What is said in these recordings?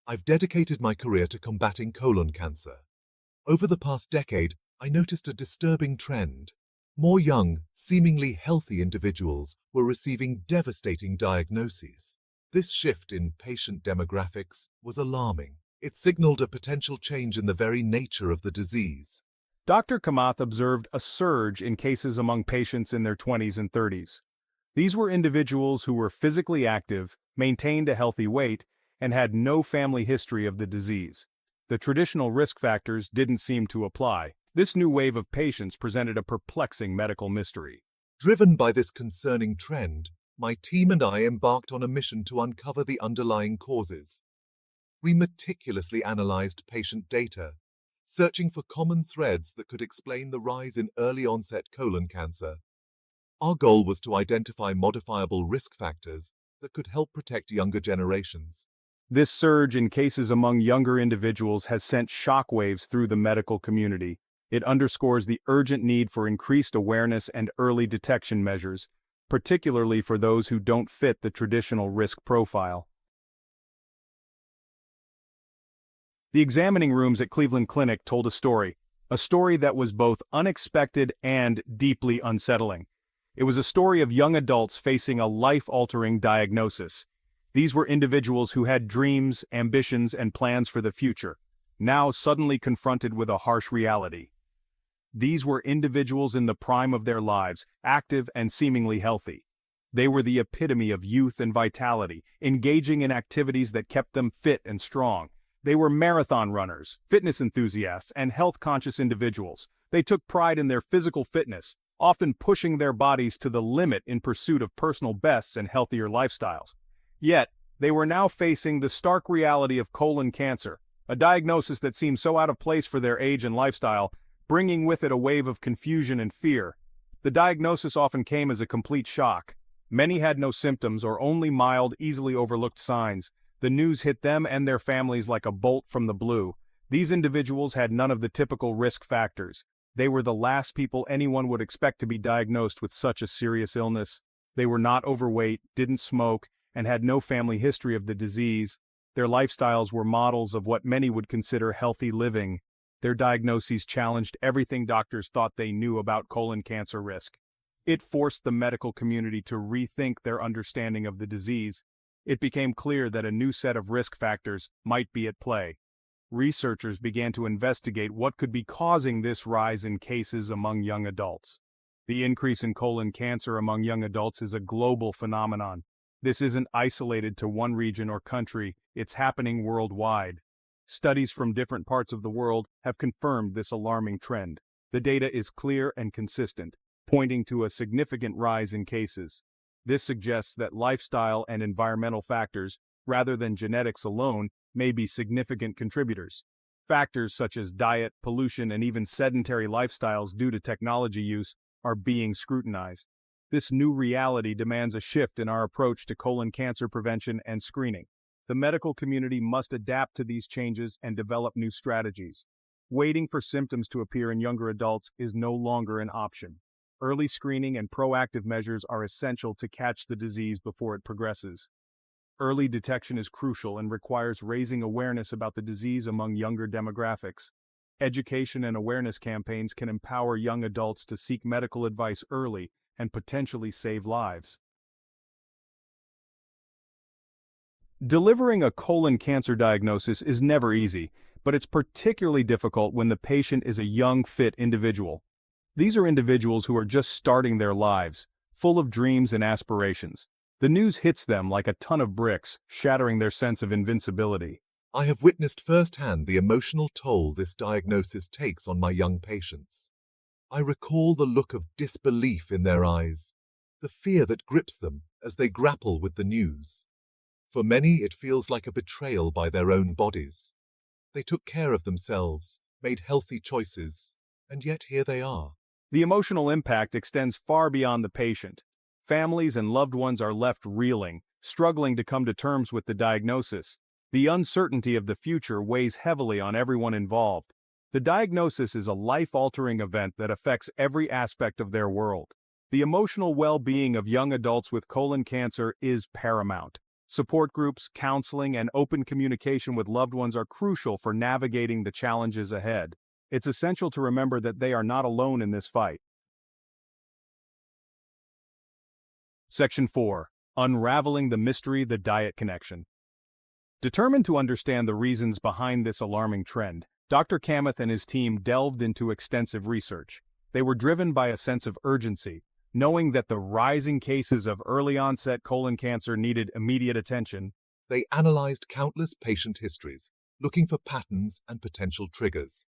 I've dedicated my career to combating colon cancer. Over the past decade, I noticed a disturbing trend. More young, seemingly healthy individuals were receiving devastating diagnoses. This shift in patient demographics was alarming. It signaled a potential change in the very nature of the disease. Dr. Kamath observed a surge in cases among patients in their 20s and 30s. These were individuals who were physically active, maintained a healthy weight, and had no family history of the disease. The traditional risk factors didn't seem to apply. This new wave of patients presented a perplexing medical mystery. Driven by this concerning trend, my team and I embarked on a mission to uncover the underlying causes. We meticulously analyzed patient data, searching for common threads that could explain the rise in early-onset colon cancer. Our goal was to identify modifiable risk factors that could help protect younger generations. This surge in cases among younger individuals has sent shockwaves through the medical community. It underscores the urgent need for increased awareness and early detection measures, particularly for those who don't fit the traditional risk profile. The examining rooms at Cleveland Clinic told a story that was both unexpected and deeply unsettling. It was a story of young adults facing a life-altering diagnosis. These were individuals who had dreams, ambitions, and plans for the future, now suddenly confronted with a harsh reality. These were individuals in the prime of their lives, active and seemingly healthy. They were the epitome of youth and vitality, engaging in activities that kept them fit and strong. They were marathon runners, fitness enthusiasts, and health-conscious individuals. They took pride in their physical fitness, often pushing their bodies to the limit in pursuit of personal bests and healthier lifestyles. Yet, they were now facing the stark reality of colon cancer, a diagnosis that seemed so out of place for their age and lifestyle, bringing with it a wave of confusion and fear. The diagnosis often came as a complete shock. Many had no symptoms or only mild, easily overlooked signs. The news hit them and their families like a bolt from the blue. These individuals had none of the typical risk factors. They were the last people anyone would expect to be diagnosed with such a serious illness. They were not overweight, didn't smoke, and had no family history of the disease. Their lifestyles were models of what many would consider healthy living. Their diagnoses challenged everything doctors thought they knew about colon cancer risk. It forced the medical community to rethink their understanding of the disease. It became clear that a new set of risk factors might be at play. Researchers began to investigate what could be causing this rise in cases among young adults. The increase in colon cancer among young adults is a global phenomenon. This isn't isolated to one region or country, it's happening worldwide. Studies from different parts of the world have confirmed this alarming trend. The data is clear and consistent, pointing to a significant rise in cases. This suggests that lifestyle and environmental factors, rather than genetics alone, may be significant contributors. Factors such as diet, pollution, and even sedentary lifestyles due to technology use are being scrutinized. This new reality demands a shift in our approach to colon cancer prevention and screening. The medical community must adapt to these changes and develop new strategies. Waiting for symptoms to appear in younger adults is no longer an option. Early screening and proactive measures are essential to catch the disease before it progresses. Early detection is crucial and requires raising awareness about the disease among younger demographics. Education and awareness campaigns can empower young adults to seek medical advice early and potentially save lives. Delivering a colon cancer diagnosis is never easy, but it's particularly difficult when the patient is a young, fit individual. These are individuals who are just starting their lives, full of dreams and aspirations. The news hits them like a ton of bricks, shattering their sense of invincibility. I have witnessed firsthand the emotional toll this diagnosis takes on my young patients. I recall the look of disbelief in their eyes, the fear that grips them as they grapple with the news. For many, it feels like a betrayal by their own bodies. They took care of themselves, made healthy choices, and yet here they are. The emotional impact extends far beyond the patient. Families and loved ones are left reeling, struggling to come to terms with the diagnosis. The uncertainty of the future weighs heavily on everyone involved. The diagnosis is a life-altering event that affects every aspect of their world. The emotional well-being of young adults with colon cancer is paramount. Support groups, counseling, and open communication with loved ones are crucial for navigating the challenges ahead. It's essential to remember that they are not alone in this fight. Section 4. Unraveling the mystery, the diet connection. Determined to understand the reasons behind this alarming trend, Dr. Kamath and his team delved into extensive research. They were driven by a sense of urgency, knowing that the rising cases of early-onset colon cancer needed immediate attention. They analyzed countless patient histories, looking for patterns and potential triggers.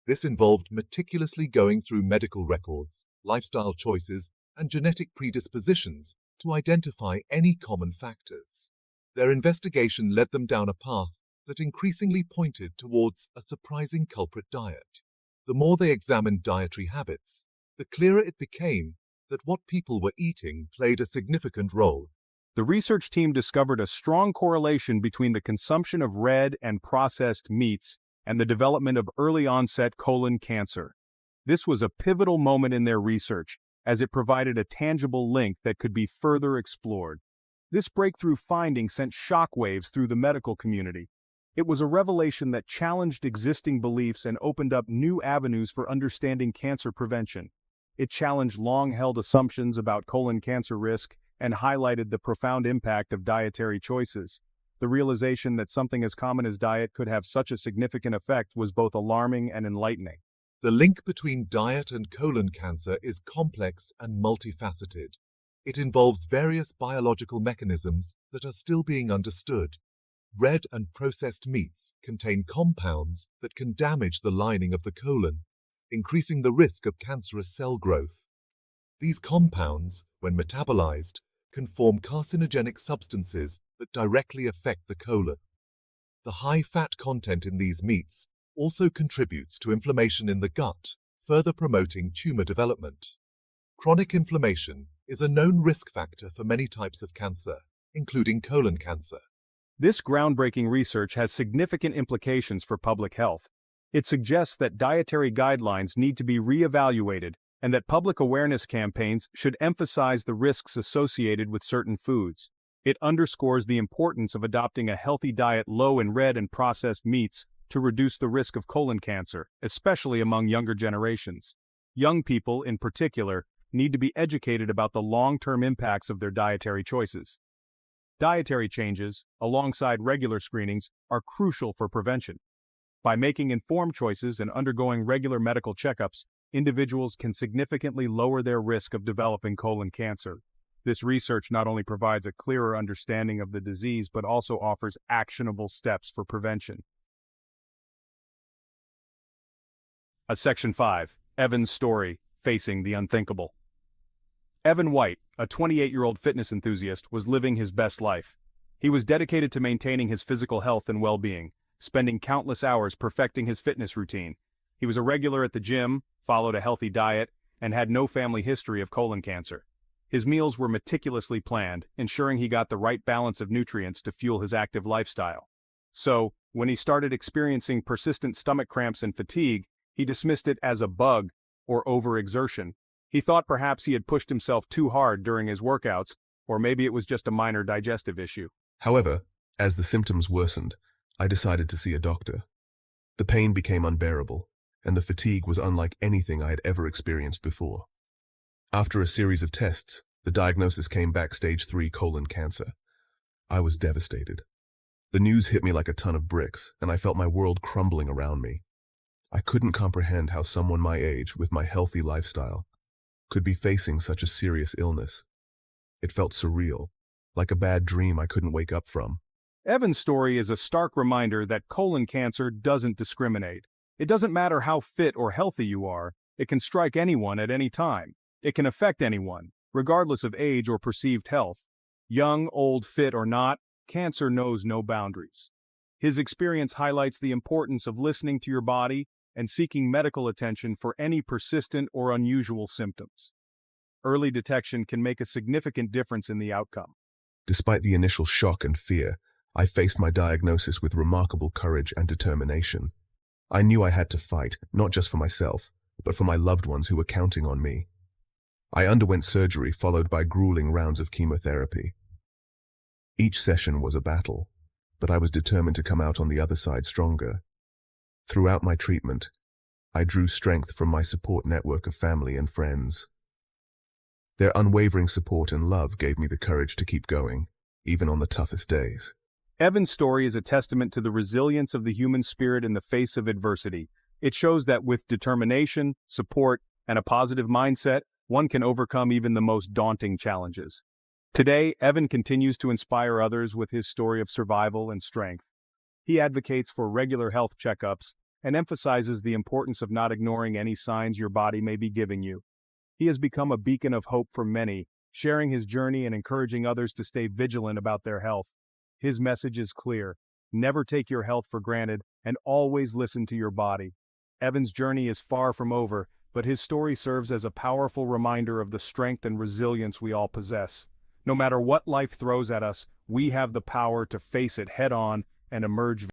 This involved meticulously going through medical records, lifestyle choices, and genetic predispositions to identify any common factors. Their investigation led them down a path that increasingly pointed towards a surprising culprit diet. The more they examined dietary habits, the clearer it became that what people were eating played a significant role. The research team discovered a strong correlation between the consumption of red and processed meats and the development of early-onset colon cancer. This was a pivotal moment in their research, as it provided a tangible link that could be further explored. This breakthrough finding sent shockwaves through the medical community. It was a revelation that challenged existing beliefs and opened up new avenues for understanding cancer prevention. It challenged long-held assumptions about colon cancer risk and highlighted the profound impact of dietary choices. The realization that something as common as diet could have such a significant effect was both alarming and enlightening. The link between diet and colon cancer is complex and multifaceted. It involves various biological mechanisms that are still being understood. Red and processed meats contain compounds that can damage the lining of the colon, increasing the risk of cancerous cell growth. These compounds, when metabolized, can form carcinogenic substances that directly affect the colon. The high fat content in these meats also contributes to inflammation in the gut, further promoting tumor development. Chronic inflammation is a known risk factor for many types of cancer, including colon cancer. This groundbreaking research has significant implications for public health. It suggests that dietary guidelines need to be re-evaluated and that public awareness campaigns should emphasize the risks associated with certain foods. It underscores the importance of adopting a healthy diet low in red and processed meats to reduce the risk of colon cancer, especially among younger generations. Young people, in particular, need to be educated about the long-term impacts of their dietary choices. Dietary changes, alongside regular screenings, are crucial for prevention. By making informed choices and undergoing regular medical checkups, individuals can significantly lower their risk of developing colon cancer. This research not only provides a clearer understanding of the disease but also offers actionable steps for prevention. Section 5. Evan's story, facing the unthinkable. Evan White, a 28-year-old fitness enthusiast, was living his best life. He was dedicated to maintaining his physical health and well-being, spending countless hours perfecting his fitness routine. He was a regular at the gym, followed a healthy diet, and had no family history of colon cancer. His meals were meticulously planned, ensuring he got the right balance of nutrients to fuel his active lifestyle. So, when he started experiencing persistent stomach cramps and fatigue, he dismissed it as a bug or overexertion. He thought perhaps he had pushed himself too hard during his workouts, or maybe it was just a minor digestive issue. However, as the symptoms worsened, I decided to see a doctor. The pain became unbearable, and the fatigue was unlike anything I had ever experienced before. After a series of tests, the diagnosis came back stage 3 colon cancer. I was devastated. The news hit me like a ton of bricks, and I felt my world crumbling around me. I couldn't comprehend how someone my age, with my healthy lifestyle, could be facing such a serious illness. It felt surreal, like a bad dream I couldn't wake up from. Evan's story is a stark reminder that colon cancer doesn't discriminate. It doesn't matter how fit or healthy you are, it can strike anyone at any time. It can affect anyone, regardless of age or perceived health. Young, old, fit or not, cancer knows no boundaries. His experience highlights the importance of listening to your body and seeking medical attention for any persistent or unusual symptoms. Early detection can make a significant difference in the outcome. Despite the initial shock and fear, I faced my diagnosis with remarkable courage and determination. I knew I had to fight, not just for myself, but for my loved ones who were counting on me. I underwent surgery followed by grueling rounds of chemotherapy. Each session was a battle, but I was determined to come out on the other side stronger. Throughout my treatment, I drew strength from my support network of family and friends. Their unwavering support and love gave me the courage to keep going, even on the toughest days. Evan's story is a testament to the resilience of the human spirit in the face of adversity. It shows that with determination, support, and a positive mindset, one can overcome even the most daunting challenges. Today, Evan continues to inspire others with his story of survival and strength. He advocates for regular health checkups and emphasizes the importance of not ignoring any signs your body may be giving you. He has become a beacon of hope for many, sharing his journey and encouraging others to stay vigilant about their health. His message is clear: never take your health for granted and always listen to your body. Evan's journey is far from over, but his story serves as a powerful reminder of the strength and resilience we all possess. No matter what life throws at us, we have the power to face it head-on and emerge